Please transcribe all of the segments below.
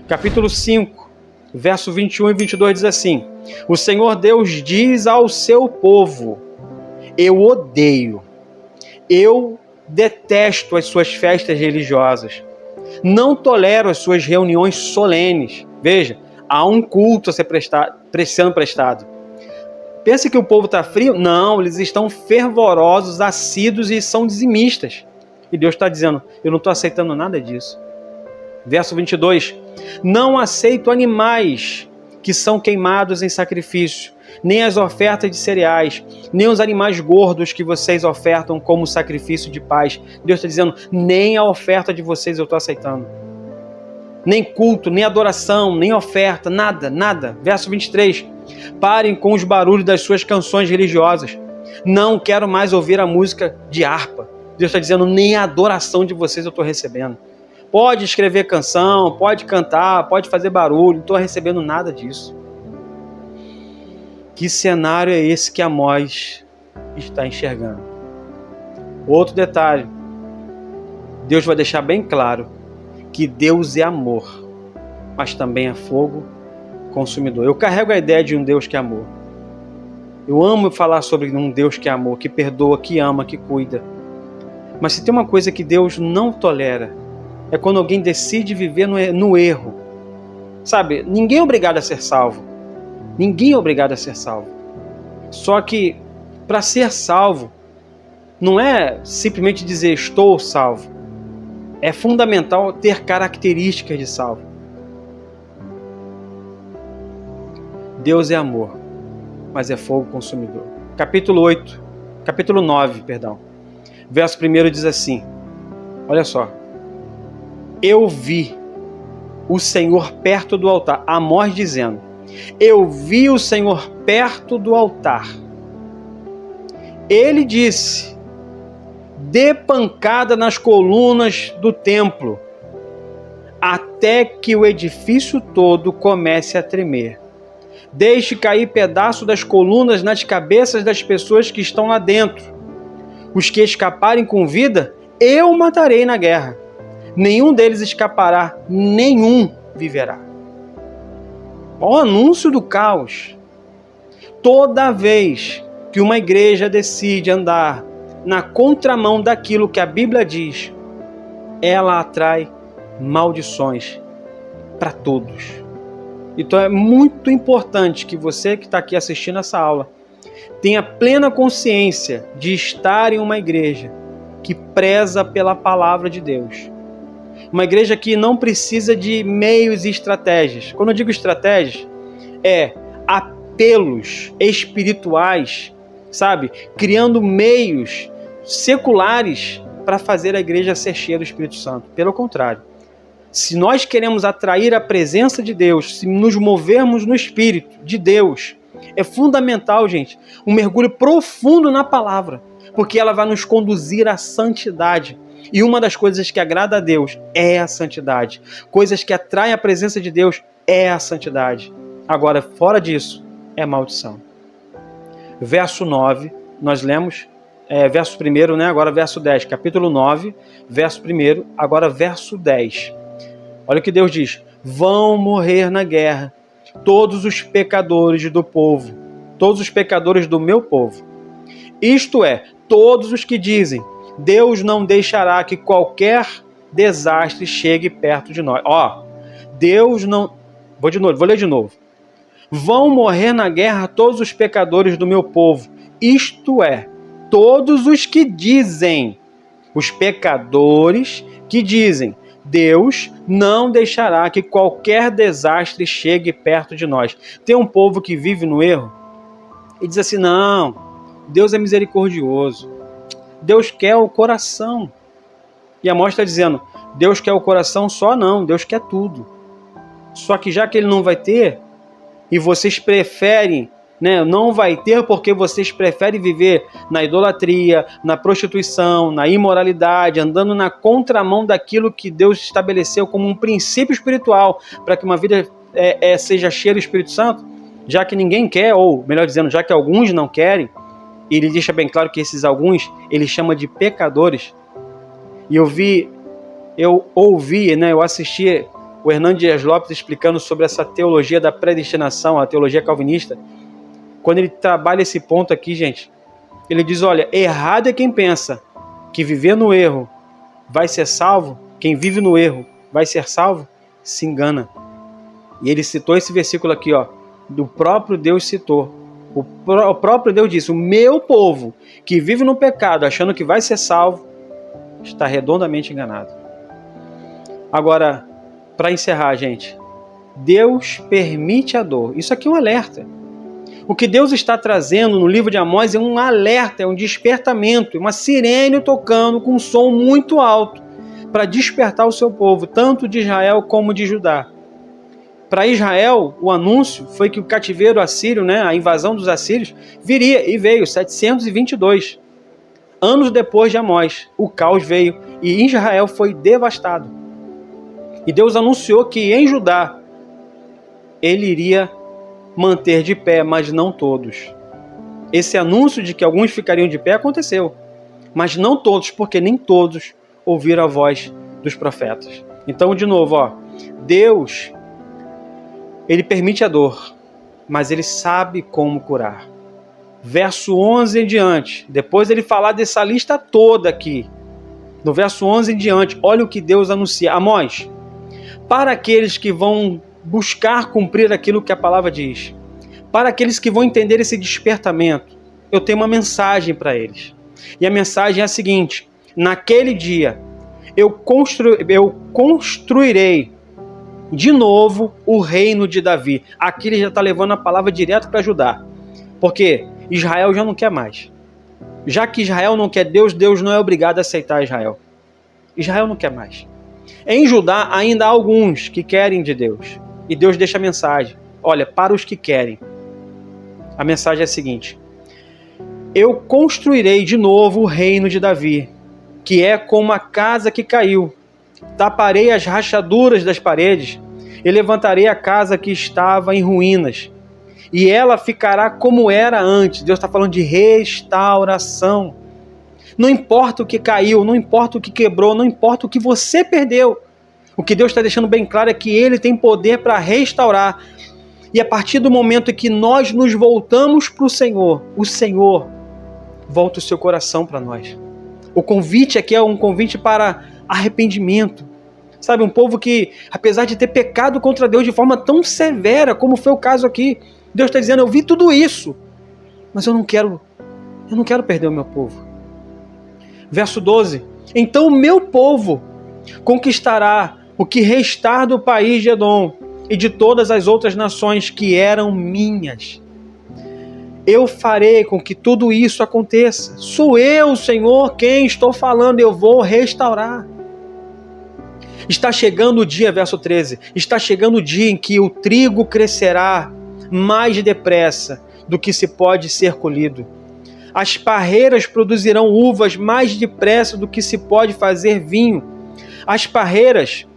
Capítulo 5, verso 21 e 22 diz assim: o Senhor Deus diz ao seu povo: eu odeio, eu detesto as suas festas religiosas, não tolero as suas reuniões solenes. Veja, há um culto a ser sendo prestado. Pensa que o povo está frio? Não, eles estão fervorosos, assíduos e são dizimistas. E Deus está dizendo: eu não estou aceitando nada disso. Verso 22, não aceito animais que são queimados em sacrifício, nem as ofertas de cereais, nem os animais gordos que vocês ofertam como sacrifício de paz. Deus está dizendo: nem a oferta de vocês eu estou aceitando. Nem culto, nem adoração, nem oferta, nada, nada. Verso 23, parem com os barulhos das suas canções religiosas. Não quero mais ouvir a música de harpa. Deus está dizendo: nem a adoração de vocês eu estou recebendo. Pode escrever canção, pode cantar, pode fazer barulho, não estou recebendo nada disso. Que cenário é esse que Amós está enxergando? Outro detalhe, Deus vai deixar bem claro que Deus é amor, mas também é fogo consumidor. Eu carrego a ideia de um Deus que é amor. Eu amo falar sobre um Deus que é amor, que perdoa, que ama, que cuida. Mas se tem uma coisa que Deus não tolera, é quando alguém decide viver no erro. Sabe, ninguém é obrigado a ser salvo. Ninguém é obrigado a ser salvo. Só que, para ser salvo, não é simplesmente dizer estou salvo. É fundamental ter características de salvo. Deus é amor, mas é fogo consumidor. Capítulo 9, verso 1 diz assim, olha só: eu vi o Senhor perto do altar. Amós dizendo: eu vi o Senhor perto do altar. Ele disse: dê pancada nas colunas do templo, até que o edifício todo comece a tremer. Deixe cair pedaço das colunas nas cabeças das pessoas que estão lá dentro. Os que escaparem com vida, eu matarei na guerra. Nenhum deles escapará, nenhum viverá. Olha o anúncio do caos. Toda vez que uma igreja decide andar na contramão daquilo que a Bíblia diz, ela atrai maldições para todos. Então é muito importante que você que está aqui assistindo essa aula tenha plena consciência de estar em uma igreja que preza pela palavra de Deus. Uma igreja que não precisa de meios e estratégias. Quando eu digo estratégias, é apelos espirituais, sabe? Criando meios seculares para fazer a igreja ser cheia do Espírito Santo. Pelo contrário, se nós queremos atrair a presença de Deus, se nos movermos no Espírito de Deus, é fundamental, gente, um mergulho profundo na palavra, porque ela vai nos conduzir à santidade. E uma das coisas que agrada a Deus é a santidade. Coisas que atraem a presença de Deus é a santidade. Agora, fora disso, é maldição. Verso 9, nós lemos, verso 1, né? Agora verso 10. Capítulo 9, verso 1, agora verso 10. Olha o que Deus diz: vão morrer na guerra todos os pecadores do povo, todos os pecadores do meu povo. Isto é, todos os que dizem: Deus não deixará que qualquer desastre chegue perto de nós. Deus não... Vou ler de novo. Vão morrer na guerra todos os pecadores do meu povo. Isto é, todos os que dizem, os pecadores que dizem: Deus não deixará que qualquer desastre chegue perto de nós. Tem um povo que vive no erro e diz assim: não, Deus é misericordioso. Deus quer o coração. E Amós está dizendo: Deus quer o coração só não, Deus quer tudo. Só que já que Ele não vai ter, e vocês preferem, né, não vai ter porque vocês preferem viver na idolatria, na prostituição, na imoralidade, andando na contramão daquilo que Deus estabeleceu como um princípio espiritual para que uma vida seja cheia do Espírito Santo, já que ninguém quer, ou melhor dizendo, já que alguns não querem, e ele deixa bem claro que esses alguns, ele chama de pecadores. E eu ouvi, né, eu assisti o Hernando Dias Lopes, explicando sobre essa teologia da predestinação, a teologia calvinista, quando ele trabalha esse ponto aqui, gente, ele diz, olha, errado é quem pensa que viver no erro vai ser salvo, quem vive no erro vai ser salvo, se engana. E ele citou esse versículo aqui, ó, do próprio Deus citou. O próprio Deus disse, o meu povo que vive no pecado achando que vai ser salvo, está redondamente enganado. Agora, para encerrar, gente, Deus permite a dor. Isso aqui é um alerta. O que Deus está trazendo no livro de Amós é um alerta, é um despertamento, uma sirene tocando com um som muito alto para despertar o seu povo, tanto de Israel como de Judá. Para Israel, o anúncio foi que o cativeiro assírio, a invasão dos assírios, viria, e veio, 722. Anos depois de Amós, o caos veio e Israel foi devastado. E Deus anunciou que em Judá ele iria manter de pé, mas não todos. Esse anúncio de que alguns ficariam de pé aconteceu, mas não todos, porque nem todos ouviram a voz dos profetas. Então, de novo, Deus, ele permite a dor, mas ele sabe como curar. Verso 11 em diante, depois ele falar dessa lista toda aqui, no verso 11 em diante, olha o que Deus anuncia. Amós, para aqueles que vão buscar cumprir aquilo que a palavra diz, para aqueles que vão entender esse despertamento, eu tenho uma mensagem para eles. E a mensagem é a seguinte: naquele dia eu construirei de novo o reino de Davi. Aqui ele já está levando a palavra direto para Judá, porque Israel já não quer mais. Já que Israel não quer Deus, Deus não é obrigado a aceitar Israel. Israel não quer mais. Em Judá ainda há alguns que querem de Deus. E Deus deixa a mensagem. Olha, para os que querem. A mensagem é a seguinte: eu construirei de novo o reino de Davi, que é como a casa que caiu. Taparei as rachaduras das paredes e levantarei a casa que estava em ruínas. E ela ficará como era antes. Deus está falando de restauração. Não importa o que caiu, não importa o que quebrou, não importa o que você perdeu. O que Deus está deixando bem claro é que Ele tem poder para restaurar. E a partir do momento em que nós nos voltamos para o Senhor volta o seu coração para nós. O convite aqui é um convite para arrependimento. Sabe, um povo que, apesar de ter pecado contra Deus de forma tão severa, como foi o caso aqui, Deus está dizendo, eu vi tudo isso, mas eu não quero perder o meu povo. Verso 12, então o meu povo conquistará o que restar do país de Edom e de todas as outras nações que eram minhas. Eu farei com que tudo isso aconteça. Sou eu, Senhor, quem estou falando, eu vou restaurar. Está chegando o dia, verso 13, está chegando o dia em que o trigo crescerá mais depressa do que se pode ser colhido. As parreiras produzirão uvas mais depressa do que se pode fazer vinho. As parreiras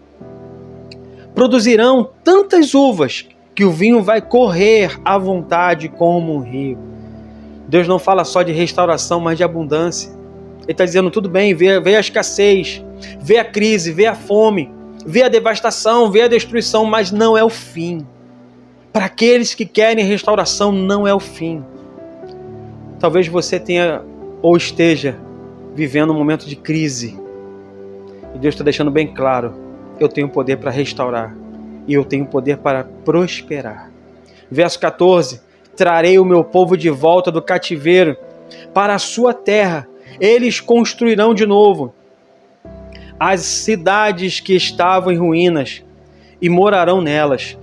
produzirão tantas uvas que o vinho vai correr à vontade como um rio. Deus não fala só de restauração, mas de abundância. Ele está dizendo, tudo bem, vê a escassez, vê a crise, vê a fome, vê a devastação, vê a destruição, mas não é o fim. Para aqueles que querem restauração, não é o fim. Talvez você tenha ou esteja vivendo um momento de crise. E Deus está deixando bem claro, eu tenho poder para restaurar e eu tenho poder para prosperar. Verso 14, trarei o meu povo de volta do cativeiro para a sua terra. Eles construirão de novo as cidades que estavam em ruínas e morarão nelas.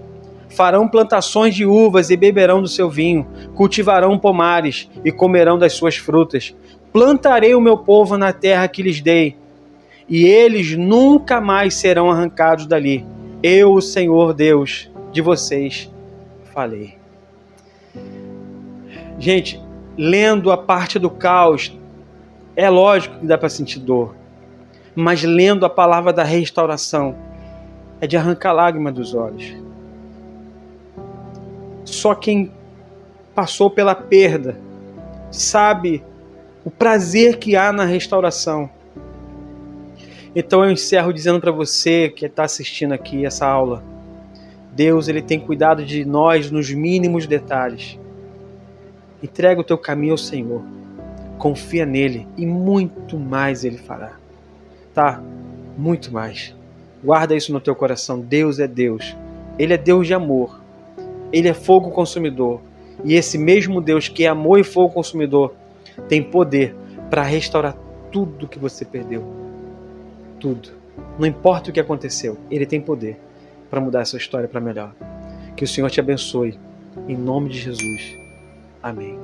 Farão plantações de uvas e beberão do seu vinho, cultivarão pomares e comerão das suas frutas. Plantarei o meu povo na terra que lhes dei, e eles nunca mais serão arrancados dali. Eu, o Senhor Deus de vocês, falei. Gente, lendo a parte do caos, é lógico que dá para sentir dor, mas lendo a palavra da restauração, é de arrancar lágrima dos olhos. Só quem passou pela perda sabe o prazer que há na restauração. Então eu encerro dizendo para você que está assistindo aqui essa aula, Deus, Ele tem cuidado de nós nos mínimos detalhes. Entrega o teu caminho ao Senhor. Confia nele e muito mais Ele fará. Tá? Muito mais. Guarda isso no teu coração. Deus é Deus. Ele é Deus de amor. Ele é fogo consumidor. E esse mesmo Deus que é amor e fogo consumidor tem poder para restaurar tudo que você perdeu. Tudo. Não importa o que aconteceu, Ele tem poder para mudar essa história para melhor. Que o Senhor te abençoe. Em nome de Jesus. Amém.